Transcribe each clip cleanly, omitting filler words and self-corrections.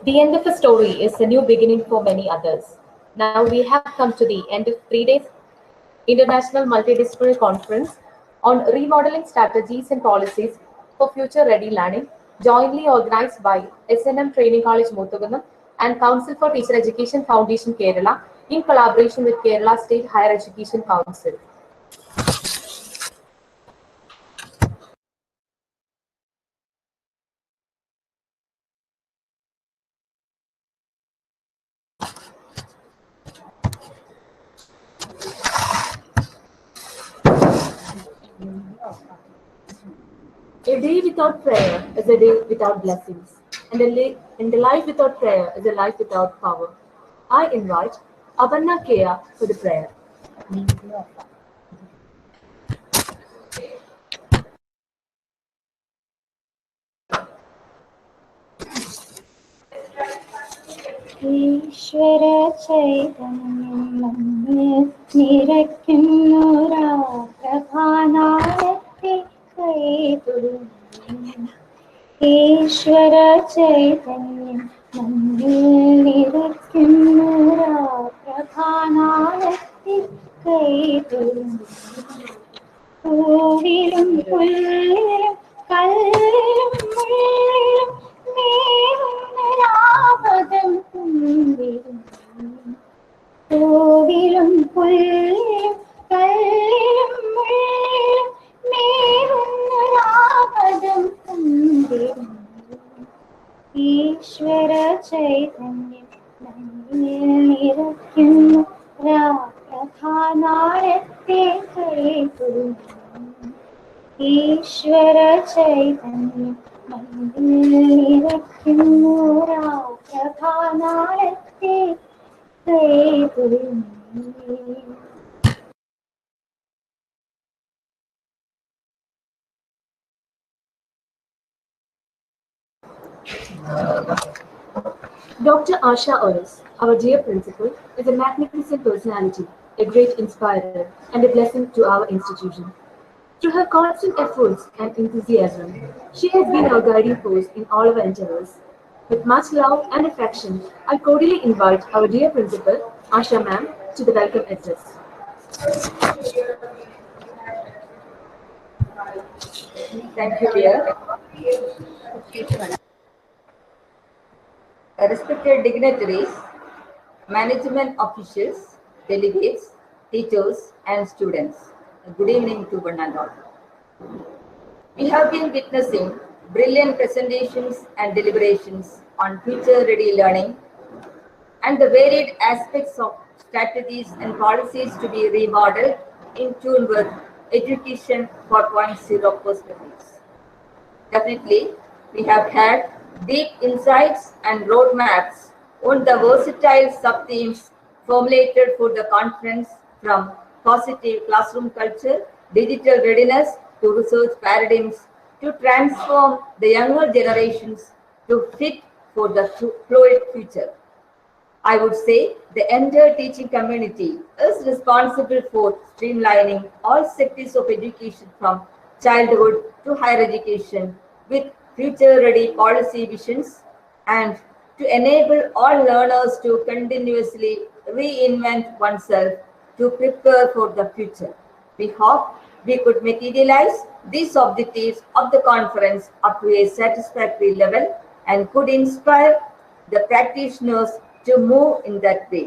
The end of a story is a new beginning for many others. Now we have come to the end of 3 days International Multidisciplinary Conference on Remodeling Strategies and Policies for Future Ready Learning, jointly organized by SNM Training College Muthugunam and Council for Teacher Education Foundation Kerala in collaboration with Kerala State Higher Education Council. A day without prayer is a day without blessings, and a life without prayer is a life without power. I invite Abanna Kea for the prayer. ഈശ്വര ചൈതന്യം നിറയ്ക്കുന്നൊരാ പ്രഭാനാളത്തെ കൈതൊഴുന്നു. ഈശ്വര ചൈതന്യം നമ്മിൽ നിറയ്ക്കുന്നൊരാ പ്രഭാനാളത്തെ കൈതൊഴുന്നു. പൂവിലും പുല്ലിലും കല്ലിലും മുള്ളിലും മേവുന്നൊരാപദം കുന്തിരും. പൂവിലും പുല്ലിലും കല്ലിലും മുള്ളിലും മേവുന്നൊരാപദം കുന്തിരും. ഈശ്വര ചൈതന്യം നമ്മിൽ നിറയ്ക്കുന്നു പ്രഭാനാളത്തെ കൈതൊഴുന്നു. ഈശ്വര ചൈതന്യം നമ്മിൽ നിറയ്ക്കുന്നു പ്രഭാനാളത്തെ കൈതൊഴുന്നു. Dr. Asha Oris, our dear principal, is a magnificent personality, a great inspirer, and a blessing to our institution. Through her constant efforts and enthusiasm, she has been our guiding force in all our endeavors. With much love and affection, I cordially invite our dear principal, Asha ma'am, to the welcome address. Thank you, dear. Respected dignitaries, management officials, delegates, teachers, and students, good evening to one and all. We have been witnessing brilliant presentations and deliberations on future-ready learning and the varied aspects of strategies and policies to be remodeled in tune with Education 4.0 perspectives. Definitely, we have had deep insights and roadmaps on the versatile sub-themes formulated for the conference, from positive classroom culture, digital readiness, to research paradigms, to transform the younger generations to fit for the fluid future. I would say the entire teaching community is responsible for streamlining all sectors of education from childhood to higher education with future-ready policy visions and to enable all learners to continuously reinvent oneself to prepare for the future. We hope we could materialize these objectives of the conference up to a satisfactory level and could inspire the practitioners to move in that way.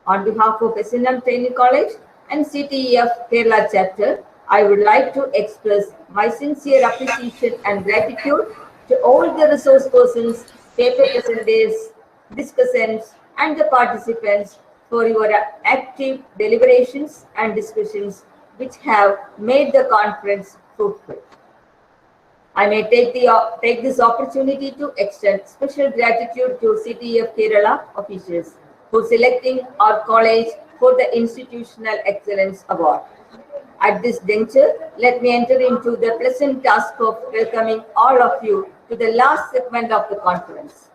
On behalf of SNM Training College and CTEF Kerala chapter, I would like to express my sincere appreciation and gratitude to all the resource persons, paper presenters, discussants, and the participants for your active deliberations and discussions which have made the conference fruitful. I may take this opportunity to extend special gratitude to CTEF Kerala officials for selecting our college for the Institutional Excellence Award. At this juncture, let me enter into the pleasant task of welcoming all of you to the last segment of the conference.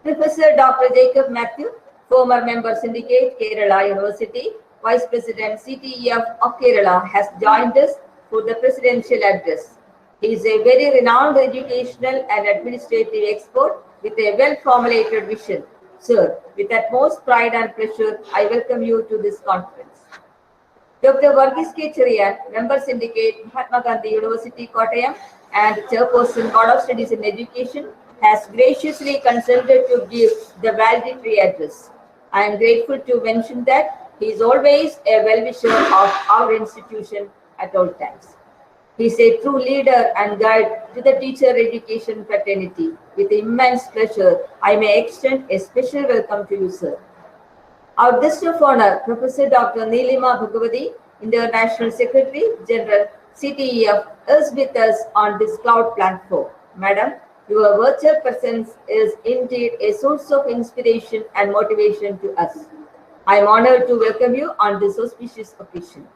Professor Dr. Jacob Matthew, former member syndicate, Kerala University, Vice President CTEF of Kerala, has joined us for the presidential address. He is a very renowned educational and administrative expert with a well-formulated vision. Sir, with utmost pride and pleasure, I welcome you to this conference. Dr. Varghese K. Cherian, Member Syndicate, Mahatma Gandhi University, Kottayam, and Chairperson, Board of Studies in Education, has graciously consented to give the valedictory address. I am grateful to mention that he is always a well-wisher of our institution at all times. He is a true leader and guide to the teacher education fraternity. With immense pleasure, I may extend a special welcome to you, sir. Our guest of honor, Professor Dr. Nilima Bhagavati, International Secretary General, CTEF, is with us on this cloud platform. Madam, your virtual presence is indeed a source of inspiration and motivation to us. I am honored to welcome you on this auspicious occasion.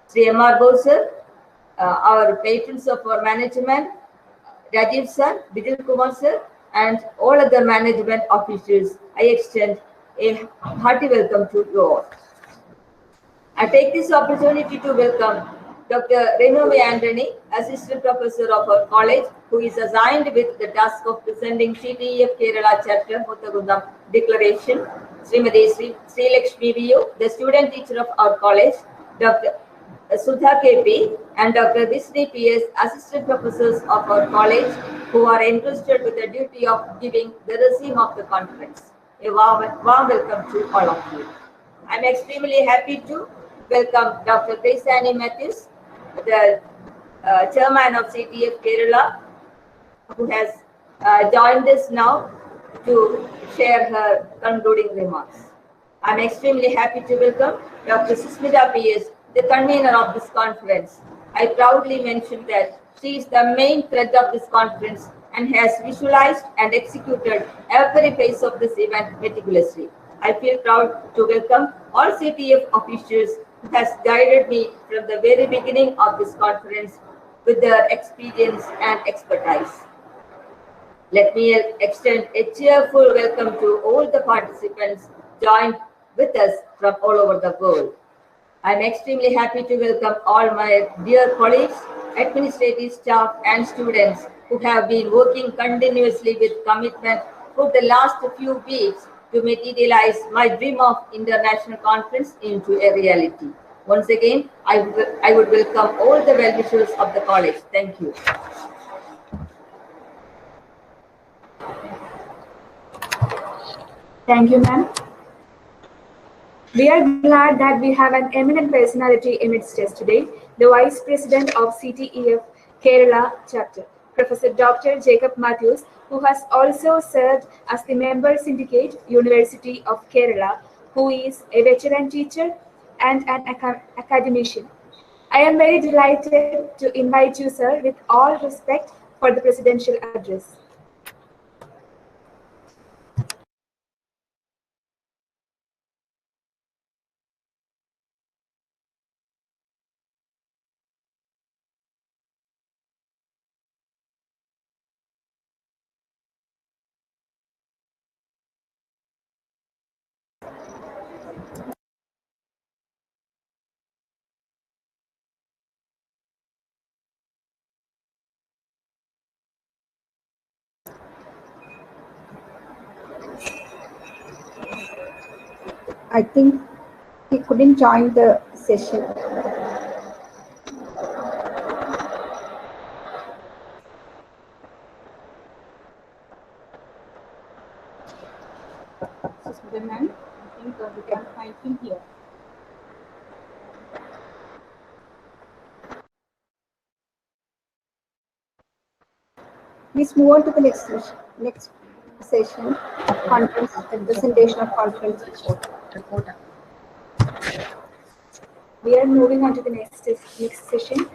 Sri M.R. Bose, our patrons of our management, Rajiv sir, Bijil Kumar sir, and all other management officials, I extend a hearty welcome to you all. I take this opportunity to welcome Dr. Renove Anthony, Assistant Professor of our college, who is assigned with the task of presenting CTEF Kerala Chapter Muthagundam Declaration, Srimati Sri Lakshmi VU, the student teacher of our college, Dr. Sudha KP, and Dr. Visni PS, Assistant Professors of our college, who are entrusted with the duty of giving the resume of the conference. A warm welcome to all of you. I am extremely happy to welcome Dr. Grace Annie Matthews, the chairman of CTEF Kerala, who has joined us now to share her concluding remarks. I am extremely happy to welcome Dr. Susmita PS, the convener of this conference. I proudly mention that she is the main thread of this conference and has visualized and executed every phase of this event meticulously. I feel proud to welcome all CTEF officials who has guided me from the very beginning of this conference with their experience and expertise. Let me extend a cheerful welcome to all the participants joined with us from all over the world. I am extremely happy to welcome all my dear colleagues, administrative staff, and students who have been working continuously with commitment for the last few weeks to materialize my dream of international conference into a reality. Once again, I would welcome all the well-wishers of the college. Thank you. Thank you, ma'am. We are glad that we have an eminent personality amidst us today, the Vice President of CTEF Kerala Chapter, Professor Dr. Jacob Matthews, who has also served as the Member Syndicate, University of Kerala, who is a veteran teacher and an academician. I am very delighted to invite you, sir, with all respect, for the presidential address. I think he couldn't join the session. Susmita ma'am, I think we can find him here. Please move on to the next session. Conference presentation of conference report. We are moving on to the next session.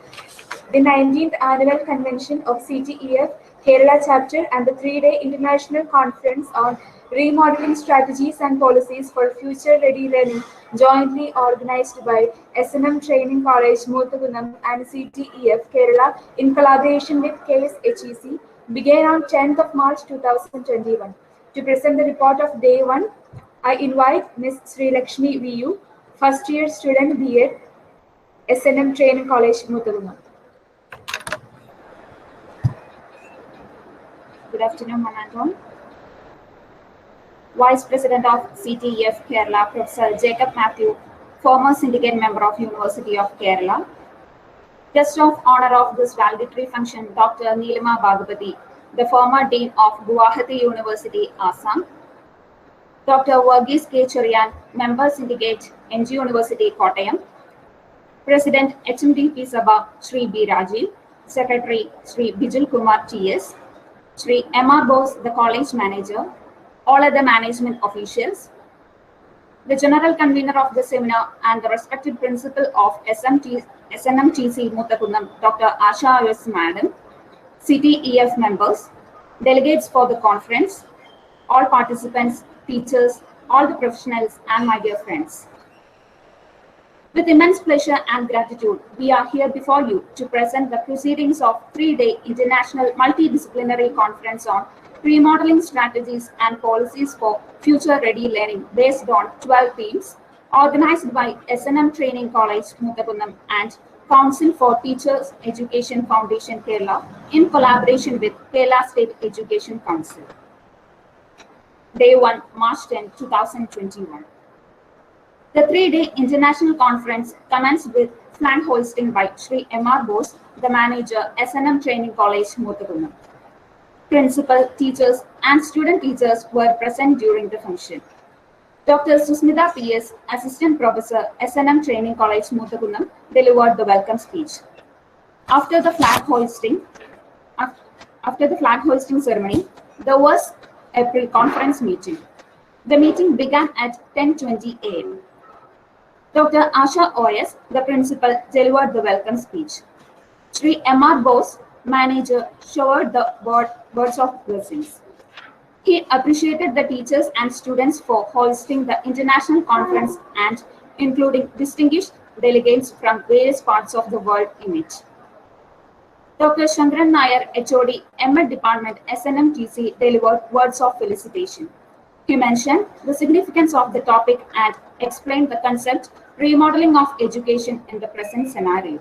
The 19th Annual Convention of CTEF Kerala Chapter and the 3-day International Conference on Remodeling Strategies and Policies for Future-Ready Learning, jointly organized by SNM Training College, Muthagundam and CTEF Kerala in collaboration with KSHEC, began on 10th of March 2021. To present the report of Day 1, I invite Ms. Sri Lakshmi VU, first year student B.Ed, SNM Training College, Muthagundam. Good afternoon, one and all. Vice President of CTEF Kerala, Professor Jacob Matthew, former syndicate member of University of Kerala. Guest of honor of this valedictory function, Dr. Neelima Bhagapati, the former Dean of Guwahati University, Assam. Dr. Varghese K. Cherian, Member Syndicate, NG University, Kottayam. President HMDP Sabha, Sri B. Rajiv. Secretary, Sri Bijul Kumar T.S. Sri M.R. Bose, the College Manager. All other management officials. The General Convener of the seminar and the respected Principal of SNMTC Muttakundam, Dr. Asha S. Madam. CTEF members, delegates for the conference, all participants, teachers, all the professionals, and my dear friends. With immense pleasure and gratitude, we are here before you to present the proceedings of 3-day International Multidisciplinary Conference on Remodeling Strategies and Policies for Future-Ready Learning based on 12 themes, organized by SNM Training College, Muttakundam, and Council for Teachers Education Foundation, Kerala, in collaboration with Kerala State Education Council. Day 1, March 10, 2021. The 3-day international conference commenced with flag hoisting by Sri M.R. Bose, the manager, SNM Training College, Muttakundam. Principal, teachers, and student teachers were present during the function. Dr. Susmita P.S., Assistant Professor, SNM Training College, Muttakundam, delivered the welcome speech. After the flag hoisting ceremony, there was a pre-conference meeting. The meeting began at 10:20 a.m. Dr. Asha O.S., the principal, delivered the welcome speech. Sri M.R. Bose, manager, showered the words of blessings. He appreciated the teachers and students for hosting the international conference and including distinguished delegates from various parts of the world in it. Dr. Shankaran Nair, HOD, ML Department, SNMTC, delivered words of felicitation. He mentioned the significance of the topic and explained the concept remodeling of education in the present scenario.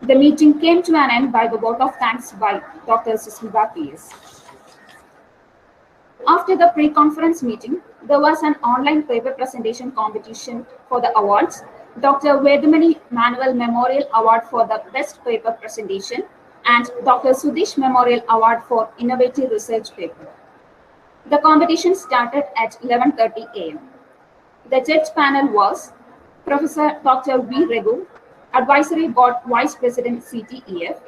The meeting came to an end by the vote of thanks by Dr. Susmita P.S. After the pre-conference meeting, there was an online paper presentation competition for the awards. Dr. Vedamani Manual Memorial Award for the Best Paper Presentation and Dr. Sudesh Memorial Award for Innovative Research Paper. The competition started at 11:30 a.m. The judge panel was Professor Dr. V. Raghu, Advisory Board Vice President, CTEF,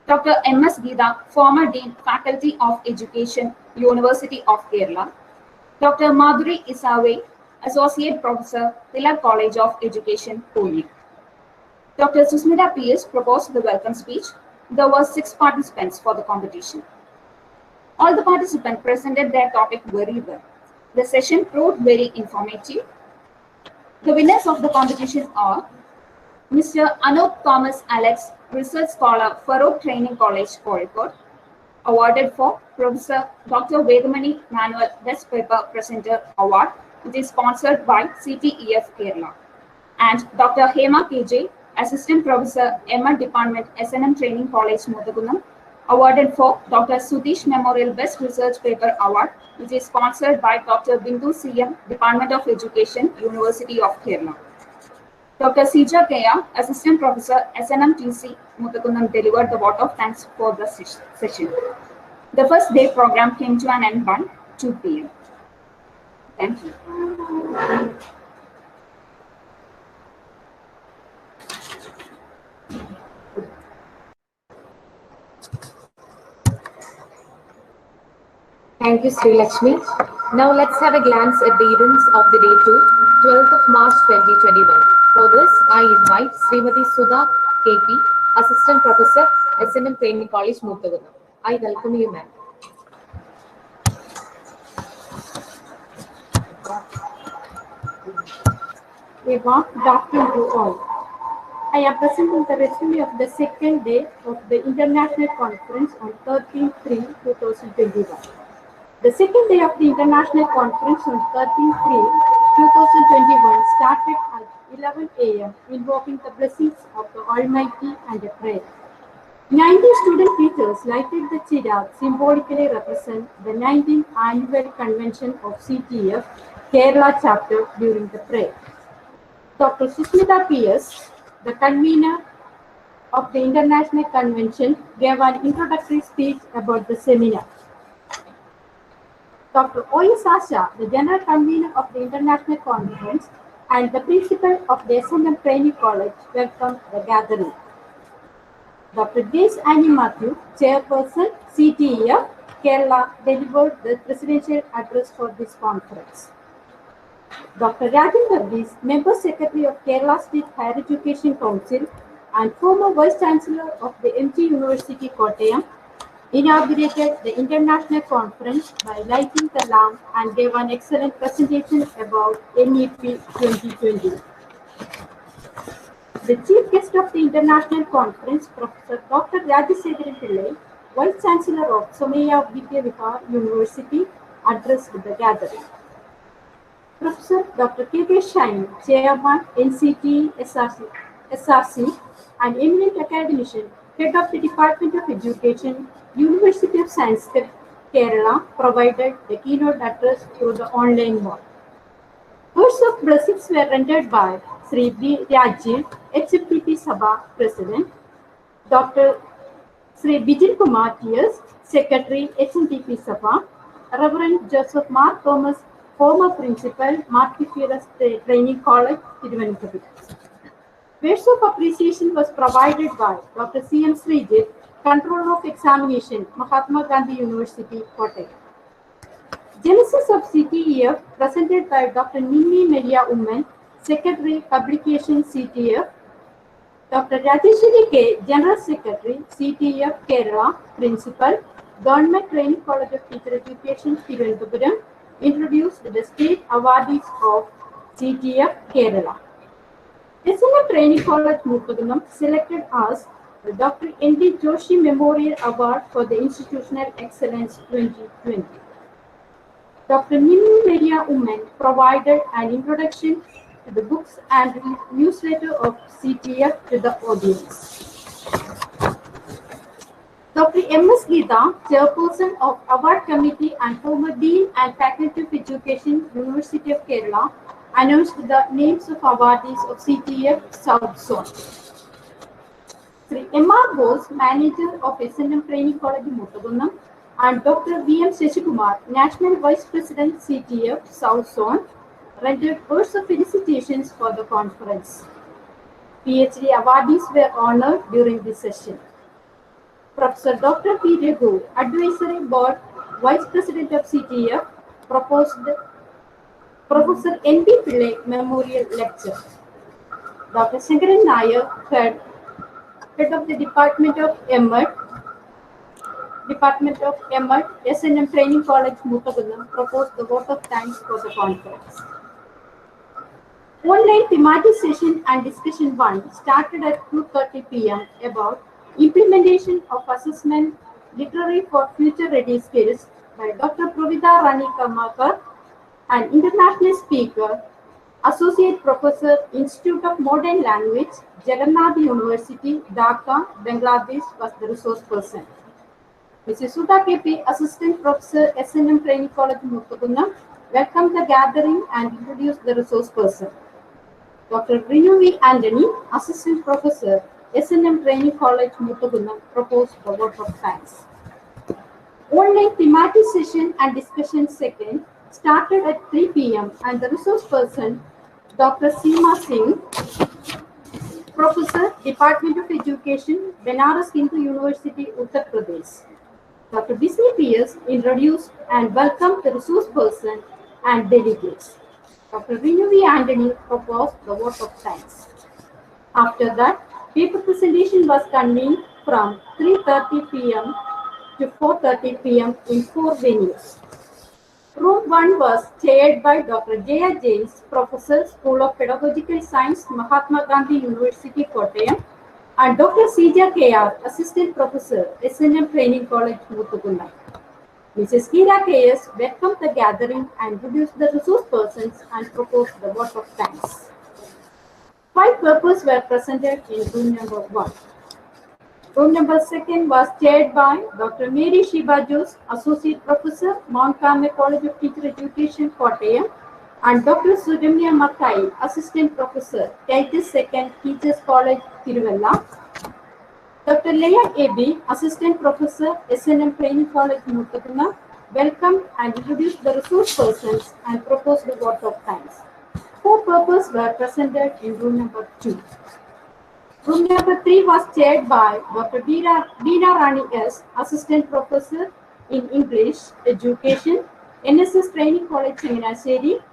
Dr. M.S. Geeta, former Dean, Faculty of Education, University of Kerala, Dr. Madhuri Isave, Associate Professor, Tilak College of Education, Pune. Dr. Susmita P.S. proposed the welcome speech. There were 6 participants for the competition. All the participants presented their topic very well. The session proved very informative. The winners of the competition are Mr. Anup Thomas Alex, Research Scholar, Farouk Training College, Kozhikode, awarded for Professor Dr. Vedamani Manual Best Paper Presenter Award, which is sponsored by CTEF Kerala, and Dr. Hema KJ, Assistant Professor, ML Department, SNM Training College, Muttakundam, awarded for Dr. Sudesh Memorial Best Research Paper Award, which is sponsored by Dr. Bindu CM, Department of Education, University of Kerala. Dr. Sija Kaya, Assistant Professor, SNMTC, Muttakundam, delivered the vote of thanks for the session. The first day program came to an end by 2 p.m. Thank you. Thank you, Sri Lakshmi. Now let's have a glance at the events of the day 2, 12th of March 2021. For this, I invite Srimati Sudha KP, Assistant Professor, SNM Training College, Muttakundam. I welcome you, ma'am. A warm good afternoon to all. I am presenting the resume of the second day of the International Conference on 13/3/2021. The second day of the International Conference on 13/3/2021 started at 11 a.m. invoking the blessings of the Almighty and a prayer. 90 student teachers lighted the chirag, symbolically represent the 19th annual convention of CTF Kerala chapter during the prayer. Dr. Susmita P.S., the convener of the International Convention, gave an introductory speech about the seminar. Dr. O.E. Sasha, the general convener of the International Conference and the principal of the S&M Training College, welcomed the gathering. Dr. Grace Annie Matthew, chairperson, CTEF, Kerala, delivered the presidential address for this conference. Dr. Rajan Verghese, member secretary of Kerala State Higher Education Council and former vice chancellor of the MG University Kottayam, inaugurated the international conference by lighting the lamp and gave an excellent presentation about NEP 2020. The chief guest of the international conference, Professor Dr. Rajasekharan Pillai, Vice Chancellor of Somaiya Vidya Vihar University, addressed the gathering. Professor Dr. K.K. Shain, Chairman, NCT SRC, and eminent academician, Head of the Department of Education, University of Science, Kerala, provided the keynote address through the online mode. Words of blessings were rendered by Sri B. Rajiv, HFTP Sabha President, Dr. Sri Bijil Kumar T.S., Secretary, HNTP Sabha, Reverend Joseph Mark Thomas, former Principal, Martyphilus Training College, Thiruvananthapuram. Words of appreciation was provided by Dr. C.M. Srijit, Controller of Examination, Mahatma Gandhi University, Kottayam. Genesis of CTEF presented by Dr. Nini Maria Umman, Secretary, Publication CTF, Dr. Rajeshwari K, General Secretary, CTF Kerala, Principal, Government Training College of Teacher Education, Thiruvananthapuram, introduced the state awardees of CTF Kerala. S&M Training College, Muthugunam, selected as the Dr. N.D. Joshi Memorial Award for the Institutional Excellence 2020. Dr. Nini Maria Umman provided an introduction to the books and newsletter of CTF to the audience. Dr. M.S. Geeta, Chairperson of Award Committee and former Dean and Faculty of Education, University of Kerala, announced the names of awardees of CTF South Zone. Sri M.R. Bose, Manager of S&M Training College, Muthugunam, and Dr. V.M. Shashikumar, National Vice President, CTF South Zone, rendered words of felicitations for the conference. PhD awardees were honored during this session. Professor Dr. P. Raghu, Advisory Board Vice President of CTF, proposed Professor N.B. Pillai Memorial Lecture. Dr. Shankaran Nair, Head of the Department of MED, S&M Training College, Muthugunam, proposed the vote of thanks for the conference. Online thematic session and discussion 1 started at 2:30 p.m. about implementation of assessment literary for future ready skills by Dr. Pravida Rani Karmakar, an international speaker, Associate Professor, Institute of Modern Language, Jagannath University, Dhaka, Bangladesh, was the resource person. Mrs. Sudha KP, Assistant Professor, S&M Training College, Muthugunam, welcomed the gathering and introduced the resource person. Dr. Renu V. Anthony, Assistant Professor, S&M Training College, Muthugunam, proposed the vote of thanks. Online thematic session and discussion second started at 3 p.m. and the resource person, Dr. Seema Singh, Professor, Department of Education, Benares Hindu University, Uttar Pradesh. Dr. Bisni P.S. introduced and welcomed the resource person and delegates. Dr. Renu V. Anthony proposed the vote of thanks. After that, paper presentation was convened from 3:30 p.m. to 4:30 p.m. in 4 venues. Room 1 was chaired by Dr. Jaya James, Professor, School of Pedagogical Science, Mahatma Gandhi University, Kottayam, and Dr. Sija K.R., Assistant Professor, S&M Training College, Muthugunam. Mrs. Kira K.S. welcomed the gathering and introduced the resource persons and proposed the vote of thanks. 5 papers were presented in room number 1. Room number 2 was chaired by Dr. Mary Shiba Jose, Associate Professor, Mount Carmel College of Teacher Education, Kottayam, and Dr. Sudamya Mathai, Assistant Professor, Titus II, Teachers College, Tiruvalla. Dr. Leah A.B., Assistant Professor, SNM Training College, Muttakuna, welcomed and introduced the resource persons and proposed the vote of thanks. 4 papers were presented in room number 2. Room number 3 was chaired by Dr. Veena Rani S., Assistant Professor in English Education, NSS Training College, Chinganassery,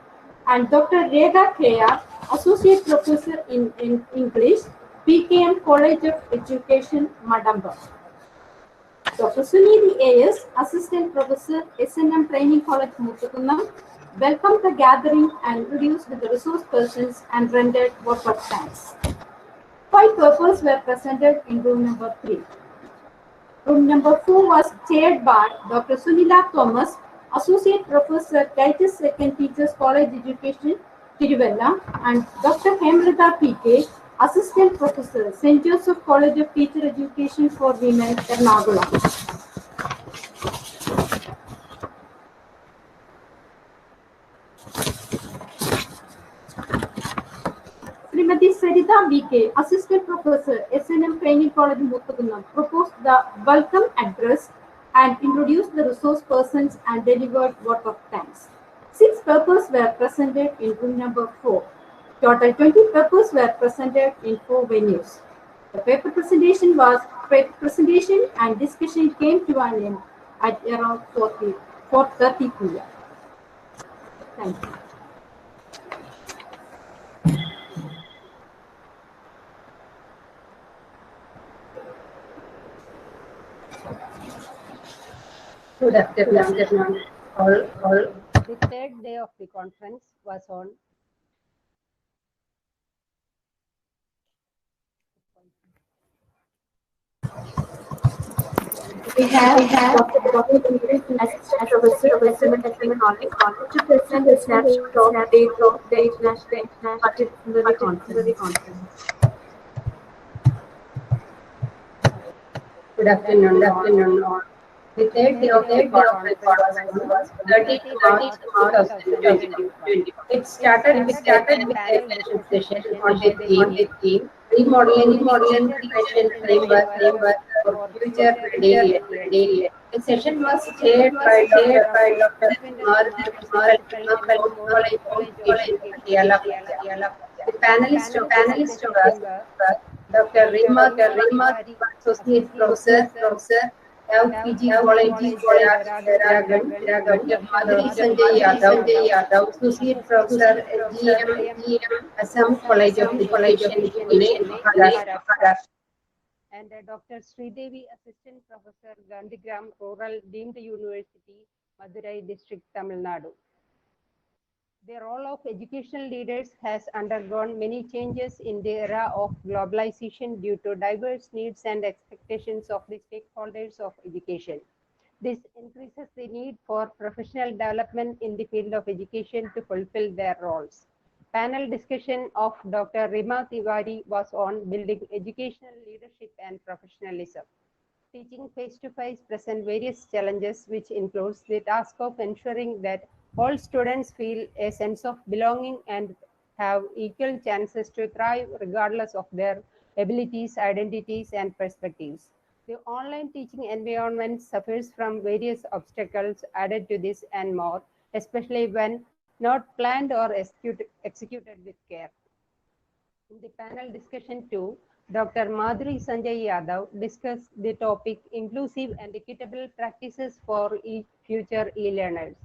and Dr. Rekha K.R., Associate Professor in English, PKM College of Education, Madamba. Dr. Sunidhi A.S., Assistant Professor, SNM Training College, Muttakuna, welcomed the gathering and introduced the resource persons and rendered vote of thanks. 5 papers were presented in room number 3. Room number 4 was chaired by Dr. Sunila Thomas, Associate Professor, Titus II Teachers College Education, Tiruvalla, and Dr. Hemrita P.K., Assistant Professor, St. Joseph College of Teacher Education for Women, Ernakulam. Srimati Sarita B.K., Assistant Professor, SNM Training College, Muttakuna, proposed the welcome address and introduced the resource persons and delivered vote of thanks. 6 papers were presented in room number 4. Total 20 papers were presented in 4 venues. The paper presentation and discussion came to an end at around 4:30 p.m. Thank you. Good afternoon. All. The third day of the conference was on We have Dr. Assistant Professor, SNM College, to present a snapshot of the International Multidisciplinary Conference. Good afternoon. All. The third day of the conference was 30th March 2020. It started with a session on the theme remodeling preparation framework for future ready. The session was chaired by Dr. College of Education, Kerala. The panelists were Dr. Rima, Associate Professor, PG College, Dragon, Dr. Madhuri Sanjay Yadav, Associate Professor, GM, Assam College of Education, Pune, Maharashtra. And Dr. Sridevi, Assistant Professor, Gandhigram Rural Deemed University, Madurai District, Tamil Nadu. The role of educational leaders has undergone many changes in the era of globalization due to diverse needs and expectations of the stakeholders of education. This increases the need for professional development in the field of education to fulfill their roles. Panel discussion of Dr. Rima Tiwari was on building educational leadership and professionalism. Teaching face-to-face presents various challenges, which includes the task of ensuring that all students feel a sense of belonging and have equal chances to thrive regardless of their abilities, identities, and perspectives. The online teaching environment suffers from various obstacles added to this and more, especially when not planned or executed with care. In the panel discussion 2, Dr. Madhuri Sanjay Yadav discussed the topic Inclusive and Equitable Practices for Future E-Learners.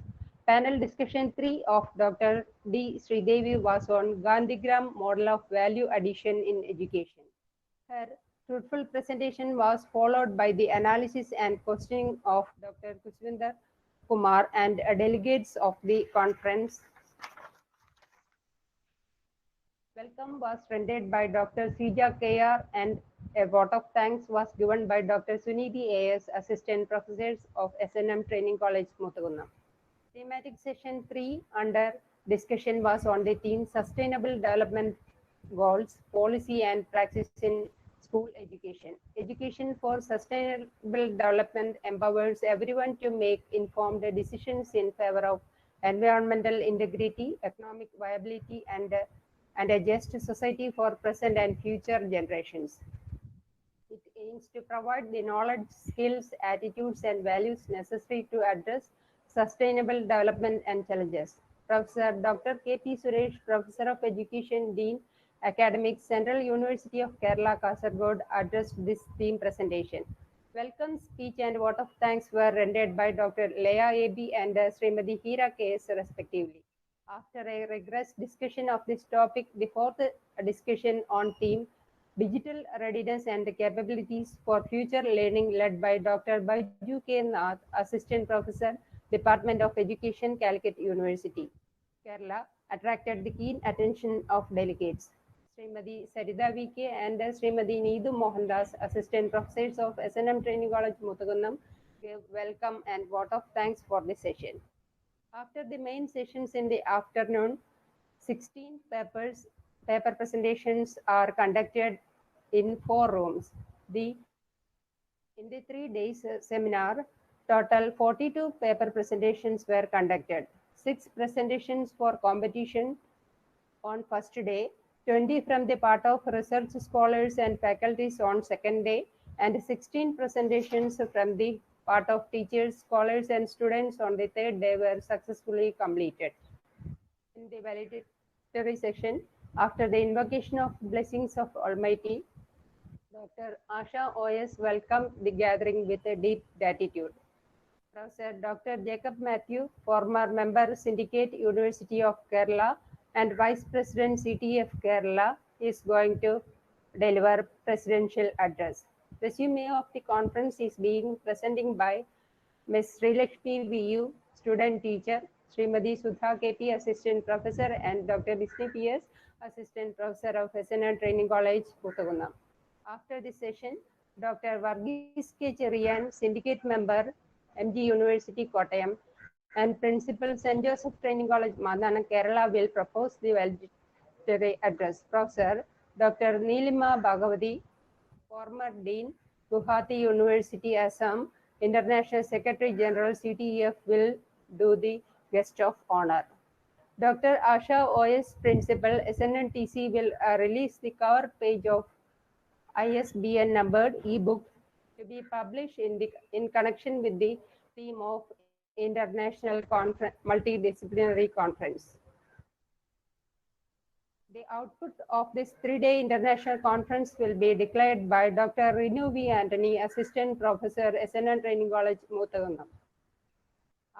Panel discussion 3 of Dr. D. Sridevi was on Gandhigram Model of Value Addition in Education. Her fruitful presentation was followed by the analysis and questioning of Dr. Kushwinder Kumar and delegates of the conference. Welcome was rendered by Dr. Sija K.R. and a vote of thanks was given by Dr. Sunidhi A.S., Assistant Professors of SNM Training College, Muttakuna. Thematic session 3 under discussion was on the theme Sustainable Development Goals, Policy and Practice in school education. Education for sustainable development empowers everyone to make informed decisions in favor of environmental integrity, economic viability, and a just society for present and future generations. It aims to provide the knowledge, skills, attitudes, and values necessary to address sustainable development and challenges. Professor Dr. K.P. Suresh, Professor of Education, Dean, Academics, Central University of Kerala, Kasaragod, addressed this theme presentation. Welcome speech and vote of thanks were rendered by Dr. Leah A.B. and Srimati Hira K.S. respectively. After a rigorous discussion of this topic, the fourth discussion on theme Digital Readiness and Capabilities for Future Learning, led by Dr. Baiju K. Nath, Assistant Professor, Department of Education, Calicut University, Kerala, attracted the keen attention of delegates. Srimati Sarita V.K. and Srimati Needu Mohandas, Assistant Professors of SNM Training College, Muthukunnam, gave welcome and vote of thanks for the session. After the main sessions in the afternoon, 16 paper presentations are conducted in 4 rooms. In the 3 days seminar, total 42 paper presentations were conducted. 6 presentations for competition on first day, 20 from the part of research scholars and faculties on second day, and 16 presentations from the part of teachers, scholars, and students on the third day were successfully completed. In the valedictory session, after the invocation of blessings of Almighty, Dr. Asha O.S. welcomed the gathering with a deep gratitude. Professor Dr. Jacob Matthew, former member Syndicate University of Kerala and Vice President CTF Kerala, is going to deliver presidential address. Resume of the conference is being presenting by Ms. Srilakshmi V.U., student teacher, Srimati Sudha K.P., Assistant Professor, and Dr. Vishnu P.S., Assistant Professor of SNM Training College, Muthukunnam. After this session, Dr. Varghese K. Cherian, Syndicate Member, MG University, Kottayam, and Principal St. Joseph Training College, Madana, Kerala, will propose the valedictory address. Professor Dr. Neelima Bhagavati, former Dean, Guwahati University, Assam, International Secretary General, CTEF, will do the guest of honor. Dr. Asha O.S., Principal, SNNTC, will release the cover page of ISBN numbered ebook to be published in connection with the theme of International Multidisciplinary Conference. The output of this 3-day international conference will be declared by Dr. Renu V. Anthony, Assistant Professor, SNM Training College, Muthukunnam.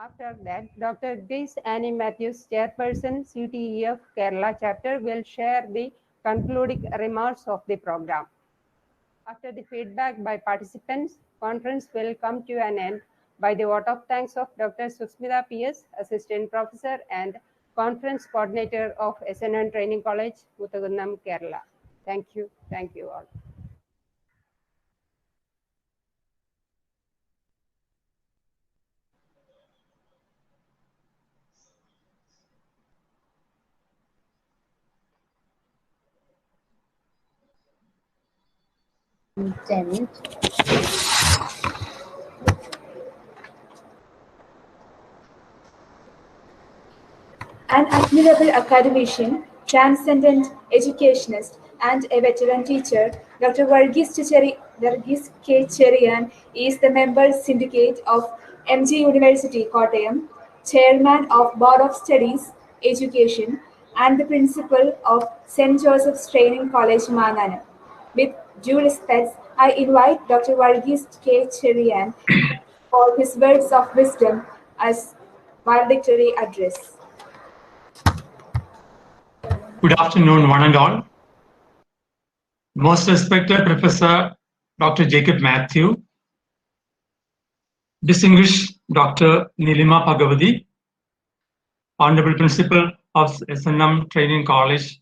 After that, Dr. Grace Annie Matthews, Chairperson, CTEF Kerala Chapter, will share the concluding remarks of the program. After the feedback by participants, conference will come to an end by the vote of thanks of Dr. Susmita P.S., Assistant Professor and Conference Coordinator of SNM Training College, Muthukunnam, Kerala. Thank you. Thank you all. An admirable academician, transcendent educationist, and a veteran teacher, Dr. Varghese K. Cherian is the member syndicate of MG University, Kottayam, chairman of Board of Studies, Education, and the principal of St. Joseph's Training College, Manana. With due respect, I invite Dr. Varghese K. Cherian for his words of wisdom as valedictory address. Good afternoon, one and all. Most respected Professor Dr. Jacob Matthew, distinguished Dr. Neelima Bhagavati, Honorable Principal of SNM Training College,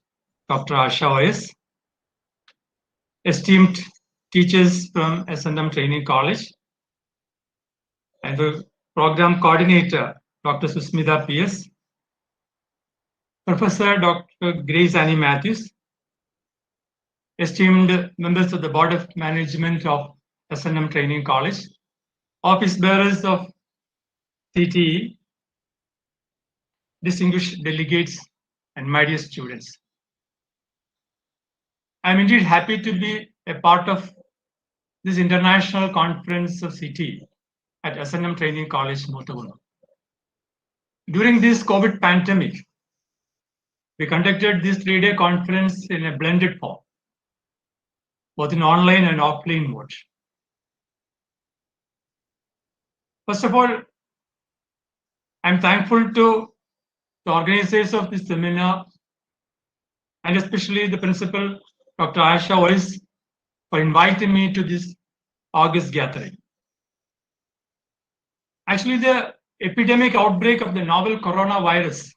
Dr. Asha O.S., esteemed teachers from SNM Training College, and the program coordinator, Dr. Susmita P.S., Professor Dr. Grace Annie Matthews, esteemed members of the Board of Management of S&M Training College, office bearers of CTE, distinguished delegates, and my dear students. I'm indeed happy to be a part of this international conference of CTE at S&M Training College, Motaguna. During this COVID pandemic, we conducted this 3-day conference in a blended form, both in online and offline mode. First of all, I'm thankful to the organizers of this seminar and especially the principal, Dr. Aisha Weiss, for inviting me to this August gathering. Actually, the epidemic outbreak of the novel coronavirus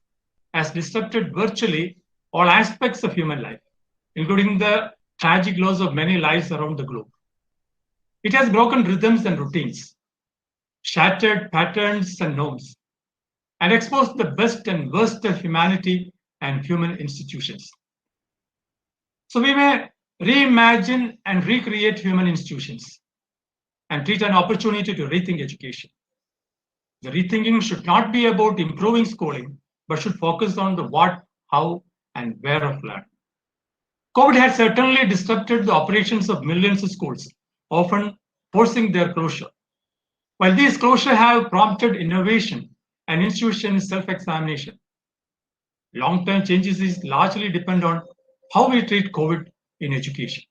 has disrupted virtually all aspects of human life, including the tragic loss of many lives around the globe. It has broken rhythms and routines, shattered patterns and norms, and exposed the best and worst of humanity and human institutions. So we may reimagine and recreate human institutions and treat an opportunity to rethink education. The rethinking should not be about improving schooling, but should focus on the what, how, and where of learning. COVID has certainly disrupted the operations of millions of schools, often forcing their closure. While these closures have prompted innovation and institution self-examination, long-term changes is largely depend on how we treat COVID in education.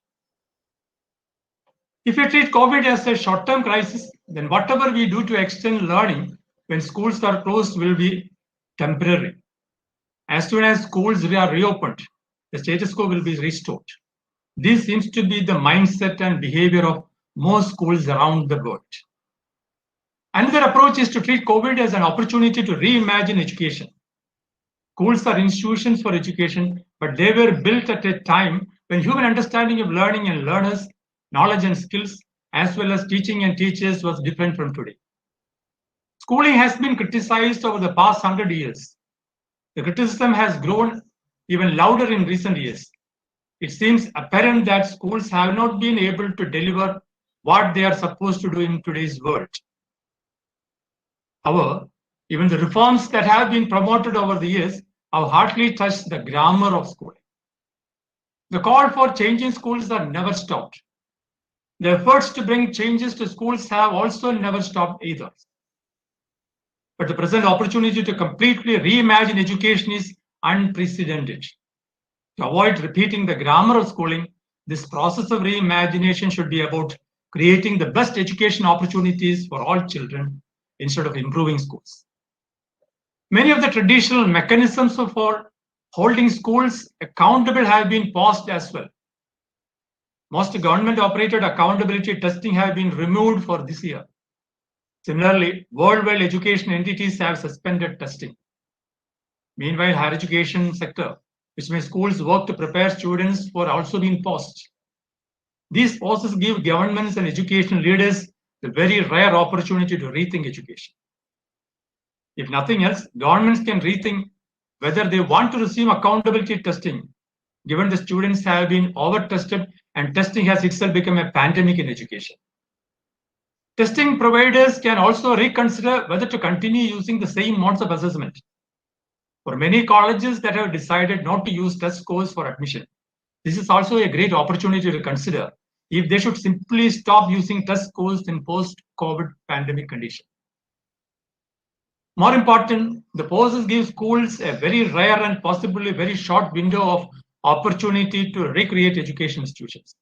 If we treat COVID as a short-term crisis, then whatever we do to extend learning when schools are closed will be temporary. As soon as schools are reopened, the status quo will be restored. This seems to be the mindset and behavior of most schools around the world. Another approach is to treat COVID as an opportunity to reimagine education. Schools are institutions for education, but they were built at a time when human understanding of learning and learners, knowledge and skills, as well as teaching and teachers was different from today. Schooling has been criticized over the past 100 years. The criticism has grown even louder in recent years. It seems apparent that schools have not been able to deliver what they are supposed to do in today's world. However, even the reforms that have been promoted over the years have hardly touched the grammar of schooling. The call for changing schools are never stopped. The efforts to bring changes to schools have also never stopped either. But the present opportunity to completely reimagine education is unprecedented. To avoid repeating the grammar of schooling, this process of reimagination should be about creating the best education opportunities for all children instead of improving schools. Many of the traditional mechanisms for holding schools accountable have been paused as well. Most government-operated accountability testing have been removed for this year. Similarly, worldwide education entities have suspended testing. Meanwhile, higher education sector, which means schools work to prepare students, for also being paused. These pauses give governments and education leaders the very rare opportunity to rethink education. If nothing else, governments can rethink whether they want to resume accountability testing, given the students have been over-tested and testing has itself become a pandemic in education. Testing providers can also reconsider whether to continue using the same modes of assessment. For many colleges that have decided not to use test scores for admission, this is also a great opportunity to consider if they should simply stop using test scores in post-COVID pandemic condition. More important, the pauses give schools a very rare and possibly very short window of opportunity to recreate education institutions.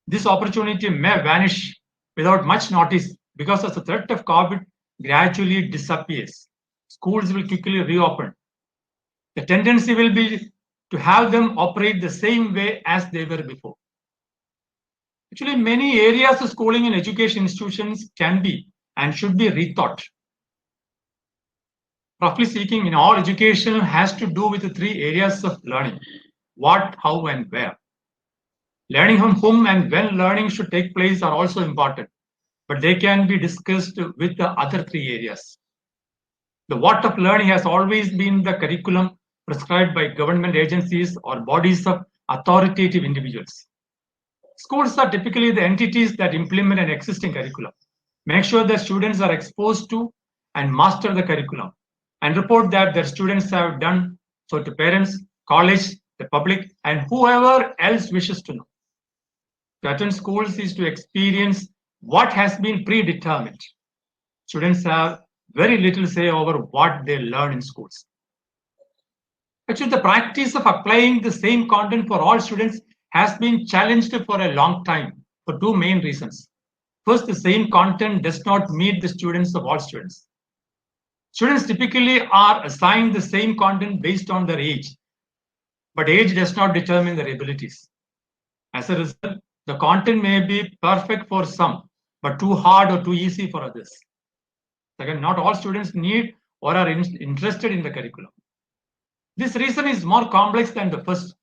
This opportunity may vanish without much notice because as the threat of COVID gradually disappears. Schools will quickly reopen. The tendency will be to have them operate the same way as they were before. Actually, many areas of schooling and education institutions can be and should be rethought. Roughly speaking, in all education has to do with the 3 areas of learning: what, how, and where. Learning from whom and when learning should take place are also important, but they can be discussed with the other 3 areas. The what of learning has always been the curriculum prescribed by government agencies or bodies of authoritative individuals. Schools are typically the entities that implement an existing curriculum, make sure that students are exposed to and master the curriculum, and report that their students have done so to parents, college, the public, and whoever else wishes to know. To attend schools is to experience what has been predetermined. Students have very little say over what they learn in schools. Actually, the practice of applying the same content for all students has been challenged for a long time for two main reasons. First, the same content does not meet the students of all students. Students typically are assigned the same content based on their age, but age does not determine their abilities. As a result, the content may be perfect for some, but too hard or too easy for others. Second, not all students need or are interested in the curriculum. This reason is more complex than the first,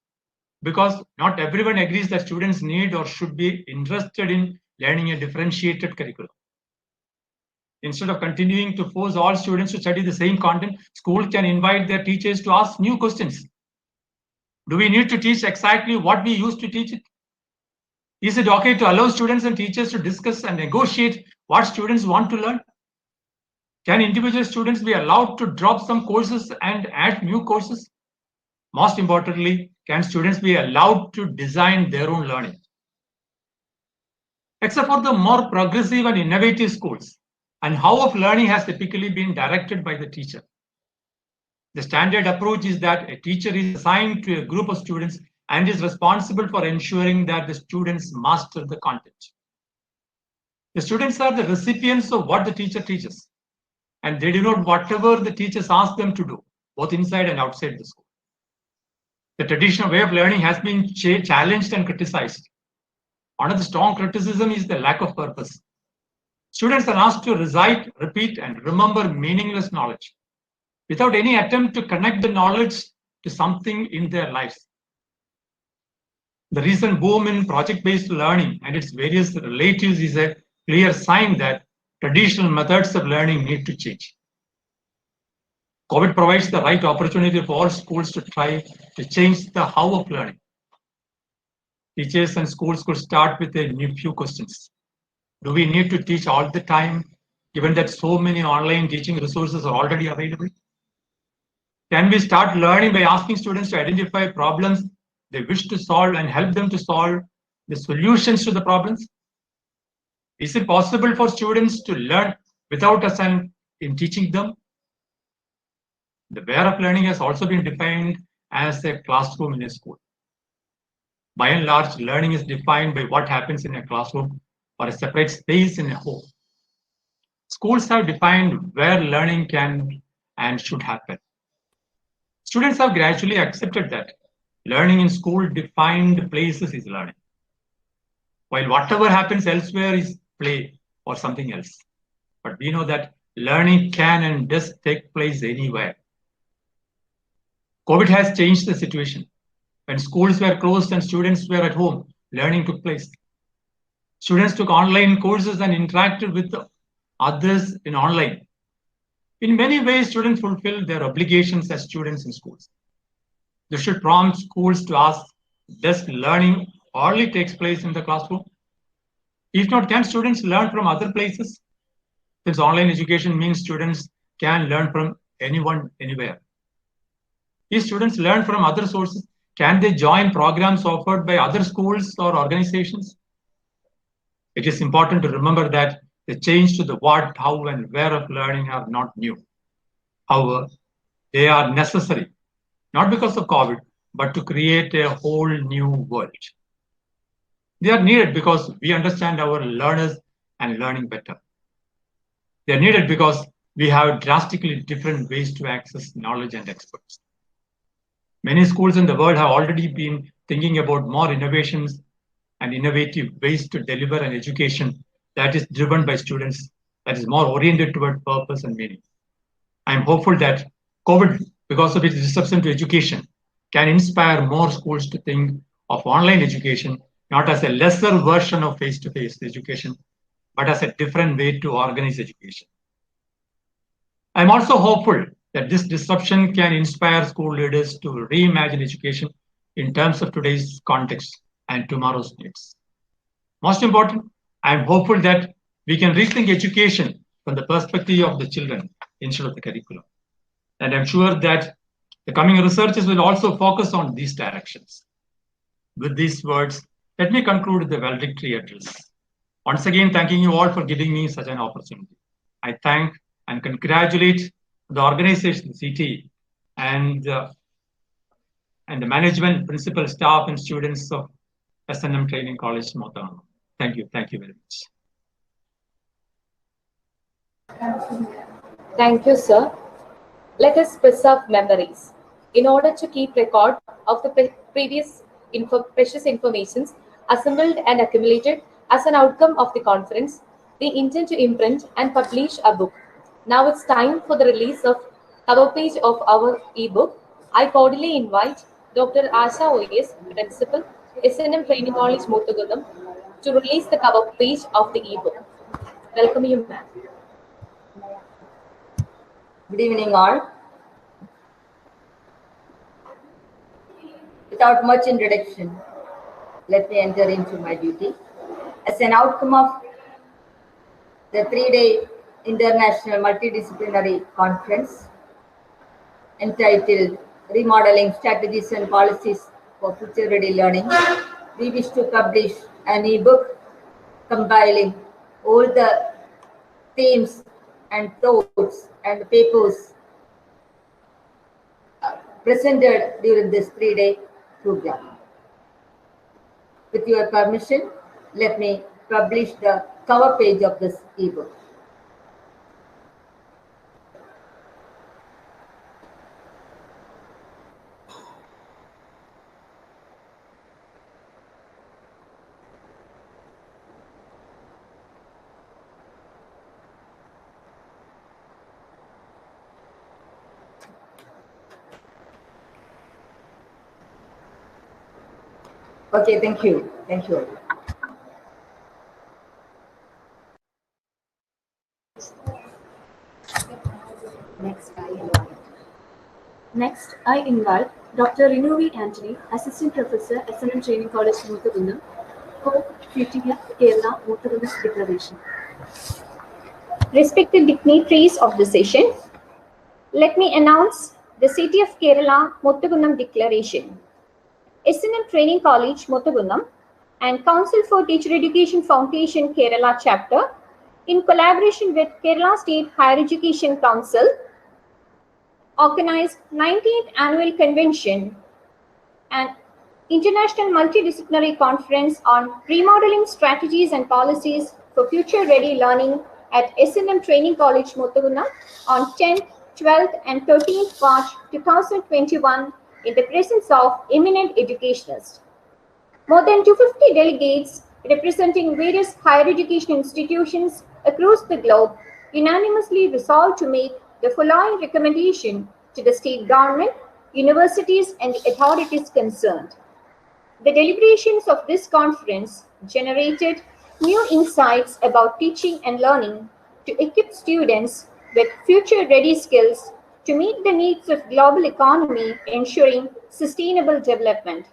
because not everyone agrees that students need or should be interested in learning a differentiated curriculum. Instead of continuing to force all students to study the same content, school can invite their teachers to ask new questions. Do we need to teach exactly what we used to teach it? Is it okay to allow students and teachers to discuss and negotiate what students want to learn? Can individual students be allowed to drop some courses and add new courses? Most importantly, can students be allowed to design their own learning? Except for the more progressive and innovative schools, and how of learning has typically been directed by the teacher. The standard approach is that a teacher is assigned to a group of students and is responsible for ensuring that the students master the content. The students are the recipients of what the teacher teaches, and they do not whatever the teachers ask them to do, both inside and outside the school. The traditional way of learning has been challenged and criticized. Another strong criticism is the lack of purpose. Students are asked to recite, repeat, and remember meaningless knowledge without any attempt to connect the knowledge to something in their lives. The recent boom in project-based learning and its various relatives is a clear sign that traditional methods of learning need to change. COVID provides the right opportunity for all schools to try to change the how of learning. Teachers and schools could start with a few questions. Do we need to teach all the time, given that so many online teaching resources are already available? Can we start learning by asking students to identify problems they wish to solve and help them to solve the solutions to the problems? Is it possible for students to learn without us in teaching them? The way of learning has also been defined as a classroom in a school. By and large, learning is defined by what happens in a classroom or a separate space in a home. Schools have defined where learning can and should happen. Students have gradually accepted that learning in school-defined places is learning, while whatever happens elsewhere is play or something else. But we know that learning can and does take place anywhere. COVID has changed the situation. When schools were closed and students were at home, learning took place. Students took online courses and interacted with others in online. In many ways, students fulfill their obligations as students in schools. This should prompt schools to ask, does learning only takes place in the classroom? If not, can students learn from other places? Since online education means students can learn from anyone, anywhere. If students learn from other sources, can they join programs offered by other schools or organizations? It is important to remember that the change to the what, how, and where of learning are not new. However, they are necessary, not because of COVID, but to create a whole new world. They are needed because we understand our learners and learning better. They are needed because we have drastically different ways to access knowledge and experts. Many schools in the world have already been thinking about more innovations and innovative ways to deliver an education that is driven by students, that is more oriented toward purpose and meaning. I am hopeful that COVID, because of its disruption to education, can inspire more schools to think of online education not as a lesser version of face-to-face education, but as a different way to organize education. I am also hopeful that this disruption can inspire school leaders to reimagine education in terms of today's context and tomorrow's needs. Most important, I am hopeful that we can rethink education from the perspective of the children instead of the curriculum. And I'm sure that the coming researchers will also focus on these directions. With these words, let me conclude the valedictory address. Once again, thanking you all for giving me such an opportunity. I thank and congratulate the organization, CT, and the management, principal, staff, and students of S&M Training College, Motaguna. Thank you. Thank you very much. Thank you, sir. Let us preserve memories. In order to keep record of the previous precious informations assembled and accumulated as an outcome of the conference, we intend to imprint and publish a book. Now it's time for the release of cover page of our ebook. I cordially invite Dr. Asha O.S., Principal, S&M Training College, Motaguna, to release the cover page of the ebook. Welcome you, ma'am. Good evening, all. Without much introduction, let me enter into my duty. As an outcome of the 3-day International Multidisciplinary Conference entitled Remodeling Strategies and Policies for Future Ready Learning, we wish to publish an e-book compiling all the themes and thoughts and papers presented during this 3-day program. With your permission, let me publish the cover page of this ebook. Okay, thank you. Thank you. Next, I invite Dr. Rinuvi Anthony, Assistant Professor, S&M Training College, Motaguna, for CTF Kerala Motaguna Declaration. Respected dignitaries of the session, let me announce the CTF Kerala Motaguna Declaration. S&M Training College, Motaguna, and Council for Teacher Education Foundation Kerala Chapter, in collaboration with Kerala State Higher Education Council, organized 19th Annual Convention and International Multidisciplinary Conference on Remodeling Strategies and Policies for Future Ready Learning at S&M Training College, Motaguna on 10th, 12th, and 13th March 2021 in the presence of eminent educationists. More than 250 delegates representing various higher education institutions across the globe unanimously resolved to make the following recommendation to the state government, universities, and the authorities concerned. The deliberations of this conference generated new insights about teaching and learning to equip students with future-ready skills to meet the needs of global economy, ensuring sustainable development.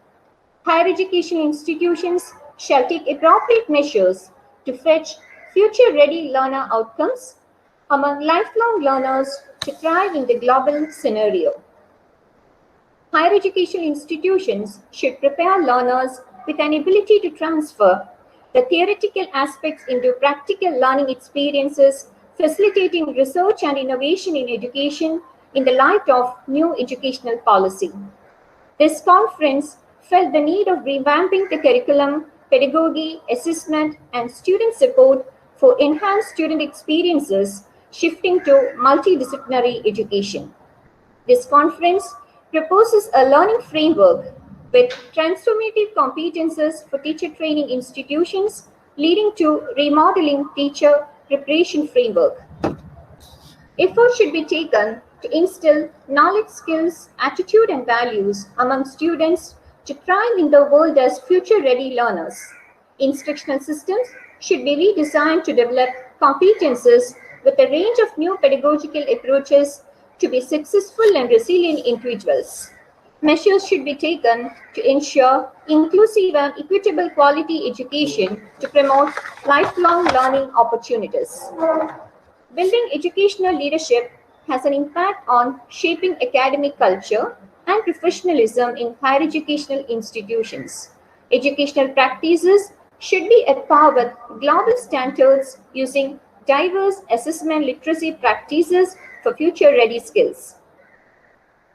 Higher education institutions shall take appropriate measures to fetch future-ready learner outcomes among lifelong learners to thrive in the global scenario. Higher education institutions should prepare learners with an ability to transfer the theoretical aspects into practical learning experiences, facilitating research and innovation in education in the light of new educational policy. This conference felt the need of revamping the curriculum, pedagogy, assessment, and student support for enhanced student experiences, shifting to multidisciplinary education. This conference proposes a learning framework with transformative competences for teacher training institutions, leading to remodeling teacher preparation framework. Effort should be taken to instill knowledge, skills, attitude, and values among students to thrive in the world as future-ready learners. Instructional systems should be redesigned to develop competences with a range of new pedagogical approaches to be successful and resilient individuals. Measures should be taken to ensure inclusive and equitable quality education to promote lifelong learning opportunities. Building educational leadership has an impact on shaping academic culture and professionalism in higher educational institutions. Educational practices should be at par with global standards using diverse assessment literacy practices for future-ready skills.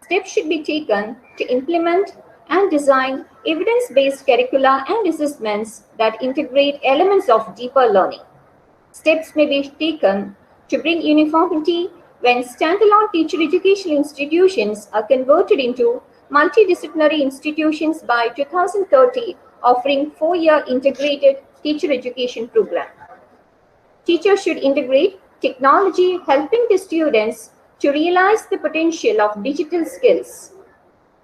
Steps should be taken to implement and design evidence-based curricula and assessments that integrate elements of deeper learning. Steps may be taken to bring uniformity when standalone teacher educational institutions are converted into multidisciplinary institutions by 2030, offering 4-year integrated teacher education program. Teachers should integrate technology, helping the students to realize the potential of digital skills.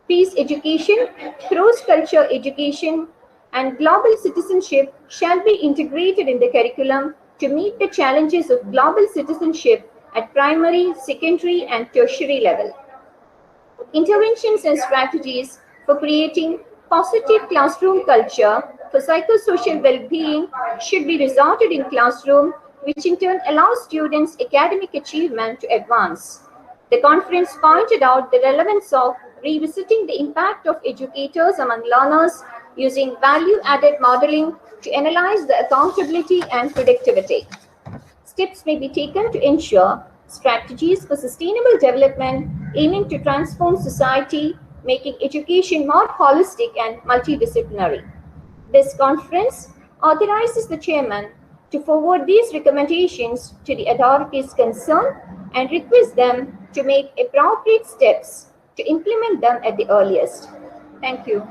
Peace education, cross-culture education, and global citizenship shall be integrated in the curriculum to meet the challenges of global citizenship at primary, secondary, and tertiary level. Interventions and strategies for creating positive classroom culture for psychosocial well-being should be resorted in classroom, which in turn allows students' academic achievement to advance. The conference pointed out the relevance of revisiting the impact of educators among learners using value-added modeling to analyze the accountability and productivity. Steps may be taken to ensure strategies for sustainable development aiming to transform society, making education more holistic and multidisciplinary. This conference authorizes the chairman to forward these recommendations to the authorities concerned and request them to make appropriate steps to implement them at the earliest. Thank you.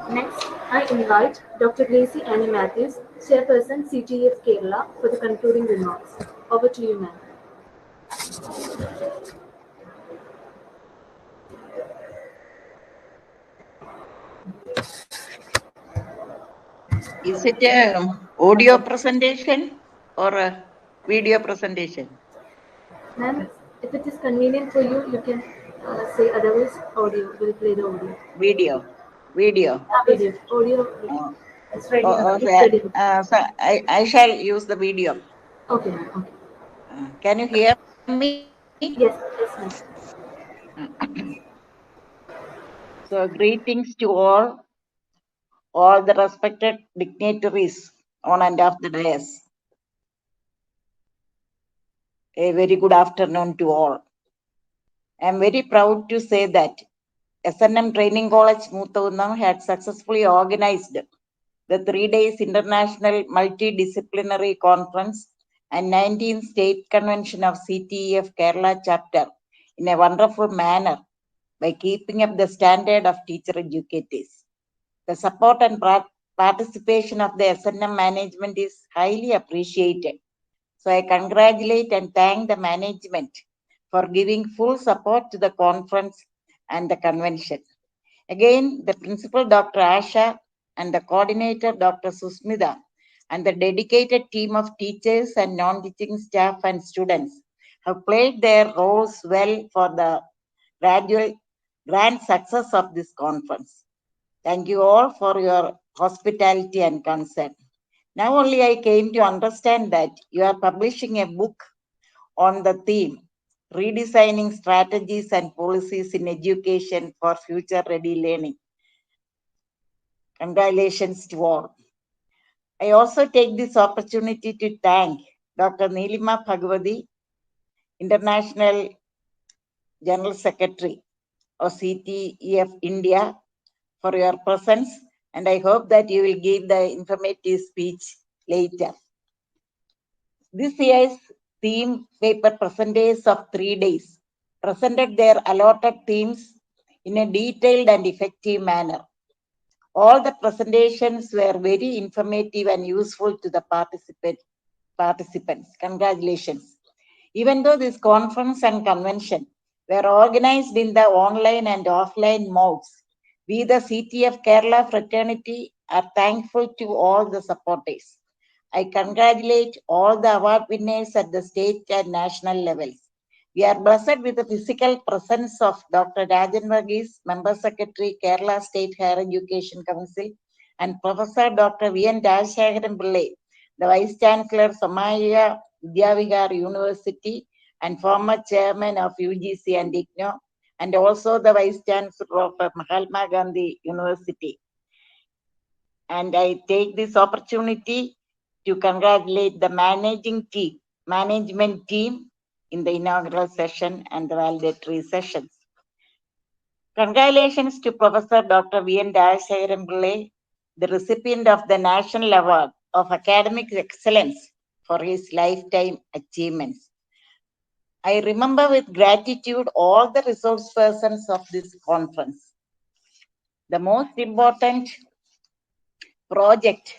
Next, I invite Dr. Gracie Annie Matthews, Chairperson CTF Kerala, for the concluding remarks. Over to you, ma'am. Is it a audio presentation or a video presentation? Ma'am, if it is convenient for you, you can say otherwise audio. We'll play the audio. Video. Video. Audio. It's ready. It's ready. So I shall use the video. Okay, ma'am. Okay. Can you hear me? Yes, ma'am. So greetings to all the respected dignitaries on and off the dais. A very good afternoon to all. I am very proud to say that SNM Training College Muthavunam had successfully organized the 3 days International Multidisciplinary Conference and 19th State Convention of CTEF Kerala chapter in a wonderful manner by keeping up the standard of teacher educators. The support and participation of the SNM management is highly appreciated. So I congratulate and thank the management for giving full support to the conference and the convention. Again, the principal Dr. Asha and the coordinator Dr. Susmita and the dedicated team of teachers and non-teaching staff and students have played their roles well for the gradual grand success of this conference. Thank you all for your hospitality and concern. Now only I came to understand that you are publishing a book on the theme, Redesigning Strategies and Policies in Education for Future-Ready Learning. Congratulations to all. I also take this opportunity to thank Dr. Neelima Bhagwati, International General Secretary of CTEF India, for your presence, and I hope that you will give the informative speech later. This year's theme paper presenters of 3 days presented their allotted themes in a detailed and effective manner. All the presentations were very informative and useful to the participants. Congratulations. Even though this conference and convention were organized in the online and offline modes, we, the CTF Kerala fraternity, are thankful to all the supporters. I congratulate all the award winners at the state and national levels. We are blessed with the physical presence of Dr. Rajan Varghese, Member Secretary, Kerala State Higher Education Council, and Professor Dr. V.N. Rajashekharan Pillai, the Vice Chancellor, Somaiya Vidyavigar University, and former Chairman of UGC and IGNOU, and also the Vice Chancellor of Mahatma Gandhi University. And I take this opportunity to congratulate the management team in the inaugural session and the valedictory sessions. Congratulations to Professor Dr. V.N. Rajashekharan Pillai, the recipient of the National Award of Academic Excellence for his lifetime achievements. I remember with gratitude all the resource persons of this conference. The most important project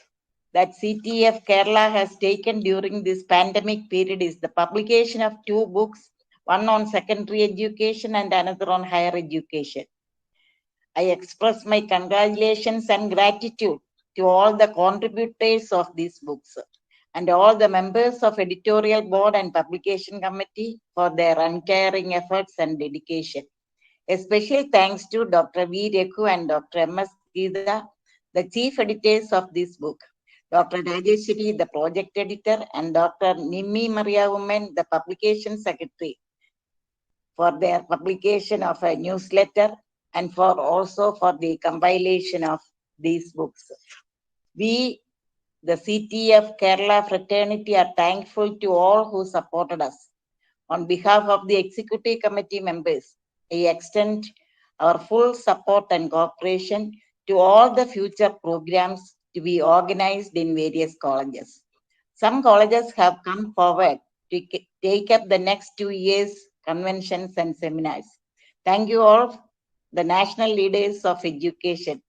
that CTF Kerala has taken during this pandemic period is the publication of 2 books, one on secondary education and another on higher education. I express my congratulations and gratitude to all the contributors of these books and all the members of editorial board and publication committee for their untiring efforts and dedication. A special thanks to Dr. V. Rekhu and Dr. M.S. Geeta, the chief editors of this book, Dr. Rajeshwari, the project editor, and Dr. Nimmi Maria Women, the publication secretary, for their publication of a newsletter and also for the compilation of these books. We, the CTF Kerala fraternity, are thankful to all who supported us. On behalf of the executive committee members, I extend our full support and cooperation to all the future programs to be organized in various colleges. Some colleges have come forward to take up the next 2 years conventions and seminars. Thank you all, the national leaders of education,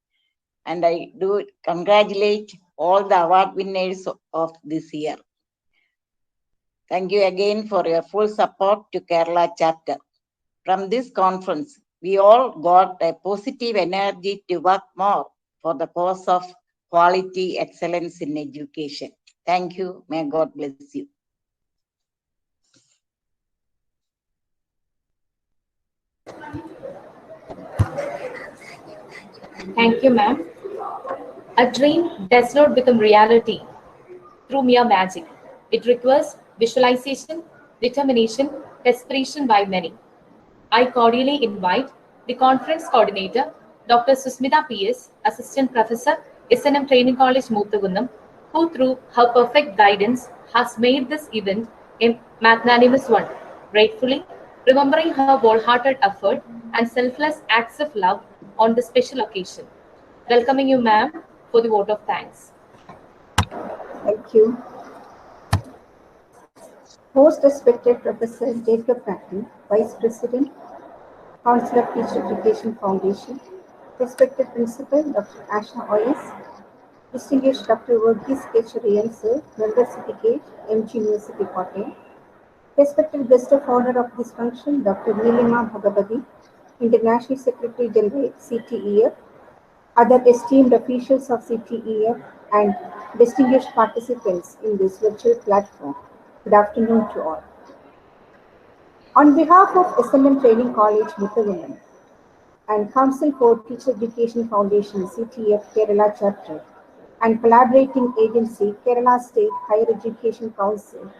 and I do congratulate all the award winners of this year. Thank you again for your full support to Kerala chapter. From this conference, we all got a positive energy to work more for the cause of quality excellence in education. Thank you. May God bless you. Thank you, ma'am. A dream does not become reality through mere magic. It requires visualization, determination, desperation by many. I cordially invite the conference coordinator, Dr. Susmita P.S., Assistant Professor, SNM Training College, Muthukunnam, who through her perfect guidance has made this event a magnanimous one, gratefully remembering her wholehearted effort and selfless acts of love on this special occasion. Welcoming you, ma'am, for the vote of thanks. Thank you. Most respected Professor Jacob Matthew, Vice President, Council of Teacher Education Foundation, respected Principal Dr. Asha O.S., distinguished Dr. Varghese Kecharian Sir, Member Certificate, MG University, Kottayam, respected guest of honor of this function, Dr. Nilima Bhagavati, International Secretary General, CTEF, other esteemed officials of CTEF, and distinguished participants in this virtual platform. Good afternoon to all. On behalf of SNM Training College, Muthukunnam, and Council for Teacher Education Foundation, CTF Kerala Chapter, and collaborating agency, Kerala State Higher Education Council,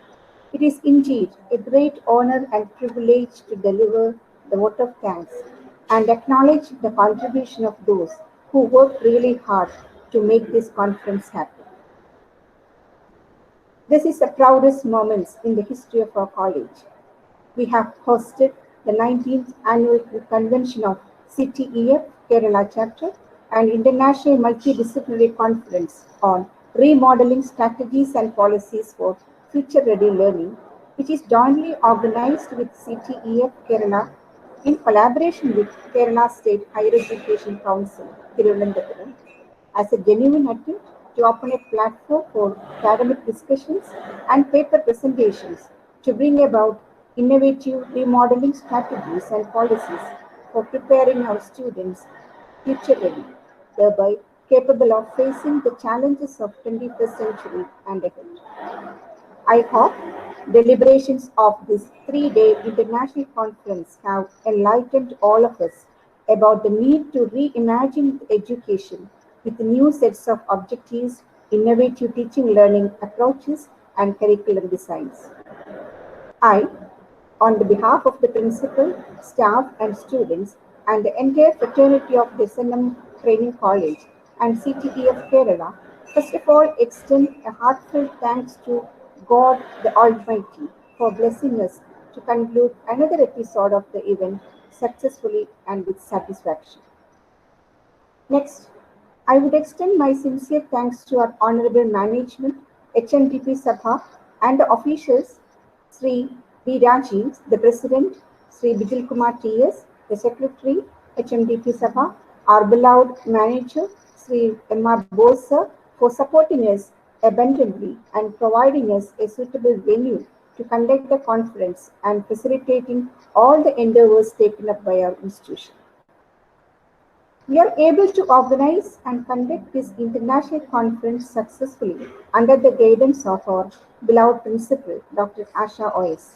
it is indeed a great honor and privilege to deliver the vote of thanks and acknowledge the contribution of those who worked really hard to make this conference happen. This is the proudest moment in the history of our college. We have hosted the 19th Annual Convention of CTEF Kerala Chapter and International Multidisciplinary Conference on Remodeling Strategies and Policies for Future-Ready Learning, which is jointly organized with CTEF Kerala in collaboration with Kerala State Higher Education Council, Thiruvananthapuram, as a genuine attempt to open a platform for academic discussions and paper presentations to bring about innovative remodeling strategies and policies for preparing our students future ready, thereby capable of facing the challenges of 21st century and ahead. I hope deliberations of this three-day international conference have enlightened all of us about the need to reimagine education with new sets of objectives, innovative teaching learning approaches, and curriculum designs. I, on the behalf of the principal, staff, and students, and the entire fraternity of the SNM Training College and CTE of Kerala, first of all extend a heartfelt thanks to God the Almighty for blessing us to conclude another episode of the event successfully and with satisfaction. Next, I would extend my sincere thanks to our honorable management, HMDP Sabha, and the officials, Sri B. Rajiv, the President, Sri Bijil Kumar T.S., the Secretary, HMDP Sabha, our beloved manager, Sri M.R. Bose, sir, for supporting us abundantly and providing us a suitable venue to conduct the conference and facilitating all the endeavors taken up by our institution. We are able to organize and conduct this international conference successfully under the guidance of our beloved principal, Dr. Asha OS.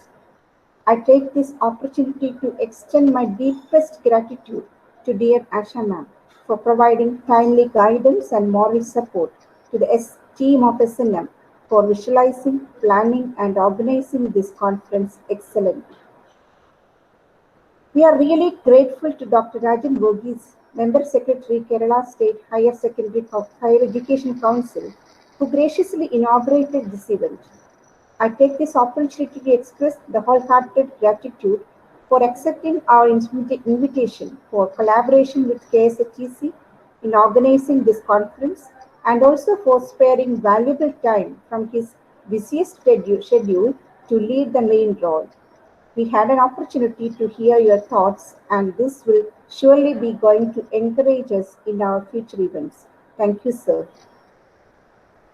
I take this opportunity to extend my deepest gratitude to dear Asha ma'am for providing timely guidance and moral support to the team of SNM for visualizing, planning, and organizing this conference excellently. We are really grateful to Dr. Rajan Verghese, Member Secretary, Kerala State Higher Education Council, who graciously inaugurated this event. I take this opportunity to express the wholehearted gratitude for accepting our invitation for collaboration with KSHEC in organizing this conference and also for sparing valuable time from his busiest schedule to lead the main role. We had an opportunity to hear your thoughts, and this will surely be going to encourage us in our future events. Thank you, sir.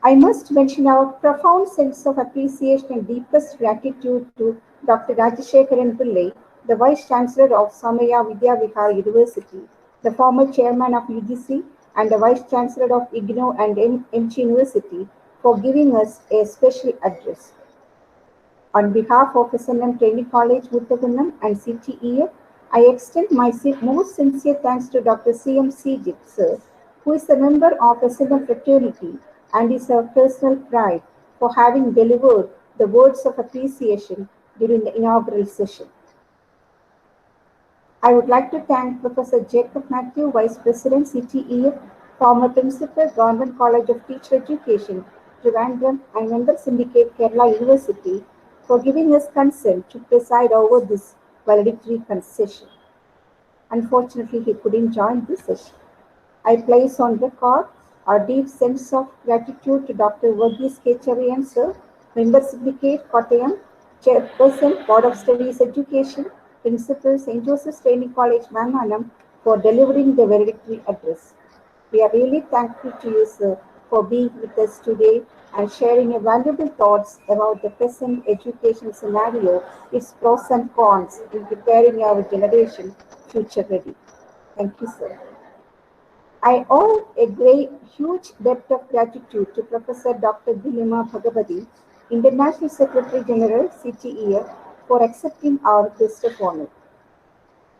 I must mention our profound sense of appreciation and deepest gratitude to Dr. Rajashekaran Pillai, the Vice Chancellor of Somaya Vidya Vihar University, the former Chairman of UGC, and the Vice Chancellor of IGNOU and MG University, for giving us a special address. On behalf of SNM Training College, Muttagunnam and CTEF, I extend my most sincere thanks to Dr. C.M. Sijit, sir, who is a member of SNM fraternity and is our personal pride for having delivered the words of appreciation during the inaugural session. I would like to thank Professor Jacob Matthew, Vice President, CTEF, former Principal, Government College of Teacher Education, Trivandrum, and Member Syndicate, Kerala University, for giving us consent to preside over this valedictory session. Unfortunately, he couldn't join this session. I place on record our deep sense of gratitude to Dr. Verghese Kecharian, sir, Member Syndicate, Kottayam, Chairperson, Board of Studies Education, Principal, St. Joseph's Training College, Mangalam, for delivering the valedictory address. We are really thankful to you, sir, for being with us today and sharing your valuable thoughts about the present education scenario, its pros and cons in preparing our generation future ready. Thank you, sir. I owe a huge debt of gratitude to Professor Dr. Dilima Bhagavati, International Secretary General, CTEF, for accepting our guest of honor.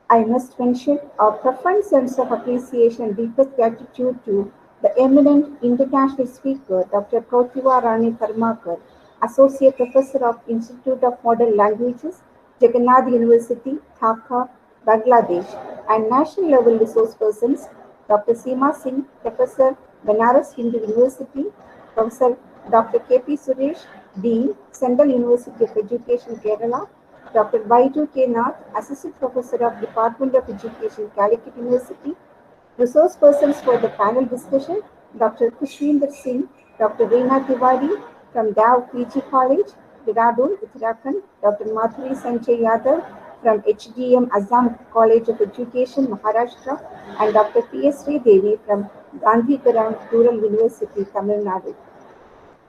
I must mention our profound sense of appreciation and deepest gratitude to the eminent international speaker, Dr. Pratibha Rani Karmakar, Associate Professor of Institute of Modern Languages, Jagannath University, Dhaka, Bangladesh, and national level resource persons, Dr. Seema Singh, Professor, Banaras Hindu University, Professor Dr. K.P. Suresh, Dean, Central University of Education, Kerala, Dr. Baidu K. Nath, Assistant Professor of Department of Education, Calicut University, resource persons for the panel discussion, Dr. Kushwinder Singh, Dr. Reena Tiwari from Dow PG College, Dehradun, Uttarakhand, Dr. Madhuri Sanjay Yadav from HDM Assam College of Education, Maharashtra, and Dr. P.S. Devi from Gandhigram Rural University, Tamil Nadu,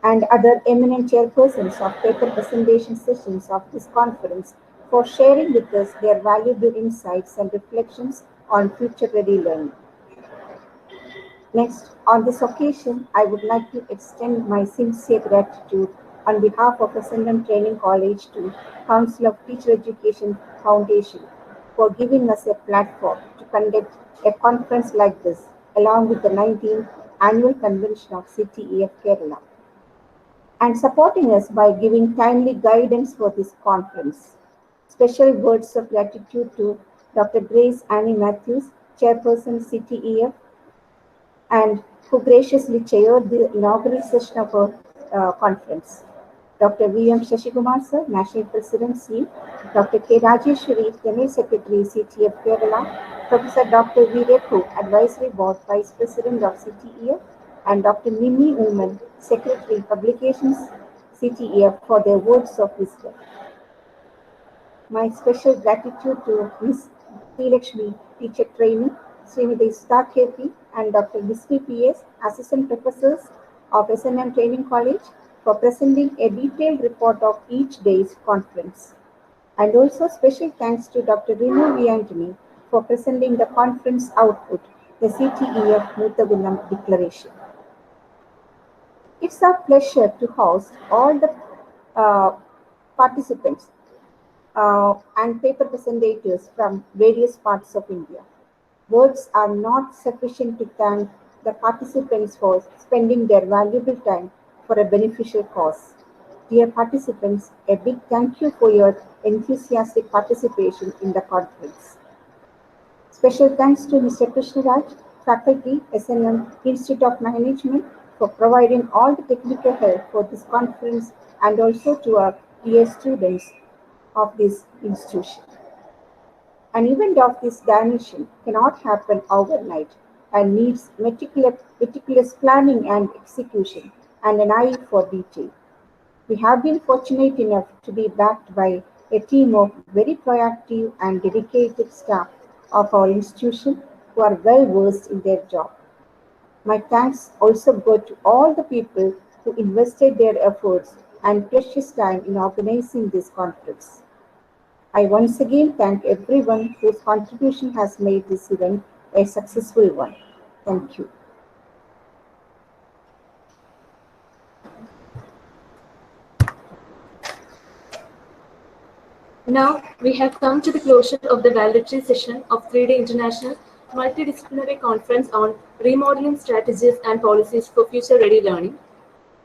and other eminent chairpersons of paper presentation sessions of this conference for sharing with us their valuable insights and reflections on future-ready learning. Next, on this occasion, I would like to extend my sincere gratitude on behalf of SNM Training College to Council of Teacher Education Foundation for giving us a platform to conduct a conference like this, along with the 19th Annual Convention of CTEF Kerala, and supporting us by giving timely guidance for this conference. Special words of gratitude to Dr. Grace Annie Matthews, Chairperson CTEF, and who graciously chaired the inaugural session of our conference. Dr. V.M. Shashikumar Sir, National President, C. Dr. K. Rajeshwari, General Secretary, CTF Kerala, Professor Dr. V. Rekhu, Advisory Board Vice President of CTEF, and Dr. Mimi Uman, Secretary, Publications, CTEF, for their words of wisdom. My special gratitude to Ms. Lakshmi, Teacher Training, Srimati Star KP, and Dr. Bismi PS, Assistant Professors of SNM Training College, for presenting a detailed report of each day's conference. And also special thanks to Dr. Renu V. Antony for presenting the conference output, the CTEF Muthagunam Declaration. It's our pleasure to host all the participants and paper presenters from various parts of India. Words are not sufficient to thank the participants for spending their valuable time for a beneficial cause. Dear participants, a big thank you for your enthusiastic participation in the conference. Special thanks to Mr. Krishnaraj, faculty, SNM Institute of Management, for providing all the technical help for this conference, and also to our dear students of this institution. An event of this dimension cannot happen overnight and needs meticulous planning and execution and an eye for detail. We have been fortunate enough to be backed by a team of very proactive and dedicated staff of our institution who are well versed in their job. My thanks also go to all the people who invested their efforts and precious time in organizing this conference. I once again thank everyone whose contribution has made this event a successful one. Thank you. Now we have come to the closure of the valedictory session of 3-day International Multidisciplinary Conference on Remodeling Strategies and Policies for Future Ready Learning.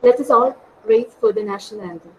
Let us all rise for the national anthem.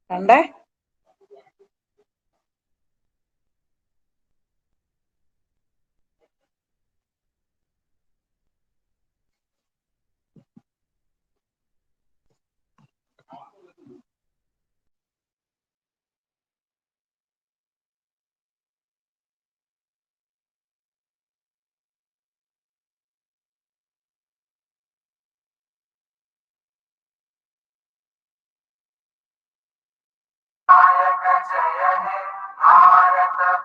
കണ്ടേ जय हे भारत